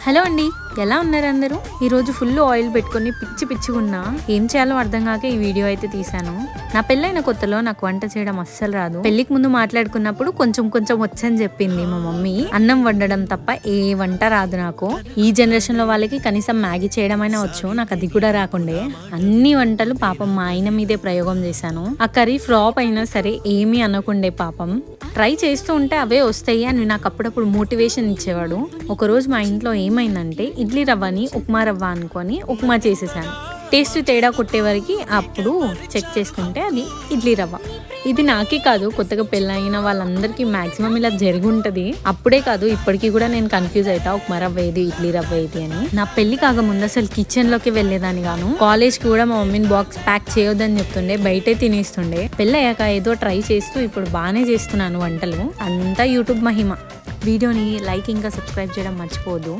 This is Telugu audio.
హలో అండి, ఎలా ఉన్నారు అందరూ? ఈరోజు ఫుల్ ఆయిల్ పెట్టుకొని పిచ్చిగా ఉన్నా. ఏం చేయాలో అర్థం కాక ఈ వీడియో అయితే తీశాను. నా పెళ్ళైన కొత్తలో నాకు వంట చేయడం అస్సలు రాదు. పెళ్లికి ముందు మాట్లాడుకున్నప్పుడు కొంచెం వచ్చని చెప్పింది మా మమ్మీ. అన్నం వండడం తప్ప ఏ వంట రాదు నాకు. ఈ జనరేషన్ లో వాళ్ళకి కనీసం మ్యాగీ చేయడం అయినా వచ్చు, నాకు అది కూడా రాకుండే. అన్ని వంటలు పాపం మా ఆయన మీదే ప్రయోగం చేశాను. ఆ కర్రీ ఫ్లాప్ అయినా సరే ఏమీ అనకుండే పాపం. ట్రై చేస్తూ ఉంటే అవే వస్తాయి అని నాకు అప్పుడప్పుడు మోటివేషన్ ఇచ్చేవాడు. ఒకరోజు మా ఇంట్లో ఏమైందంటే ఇడ్లీ రవ్వని ఉప్మా రవ్వ అనుకొని ఉప్మా చేసేసాను. టేస్ట్ తేడా కొట్టేవరకు అప్పుడు చెక్ చేసుకుంటే అది ఇడ్లీ రవ్వ. ఇది నాకే కాదు, కొత్తగా పెళ్ళైన వాళ్ళందరికీ మాక్సిమం ఇలా జరుగుంటది. అప్పుడే కాదు ఇప్పటికీ కూడా నేను కన్ఫ్యూజ్ అవుతా, ఉప్మా రవ్వ ఏది ఇడ్లీ రవ్వ ఏది అని. నా పెళ్లి కాకముందు అసలు కిచెన్ లోకి వెళ్లేదాన్ని గాను. కాలేజ్ కి కూడా మా మమ్మీని బాక్స్ ప్యాక్ చేయొద్దని చెప్తుండే, బయటే తినేస్తుండే. పెళ్ళి అయ్యాక ఏదో ట్రై చేస్తూ ఇప్పుడు బాగానే చేస్తున్నాను వంటలు. అంతా యూట్యూబ్ మహిమ. వీడియోని లైక్ ఇంకా సబ్స్క్రైబ్ చేయడం మర్చిపోవద్దు.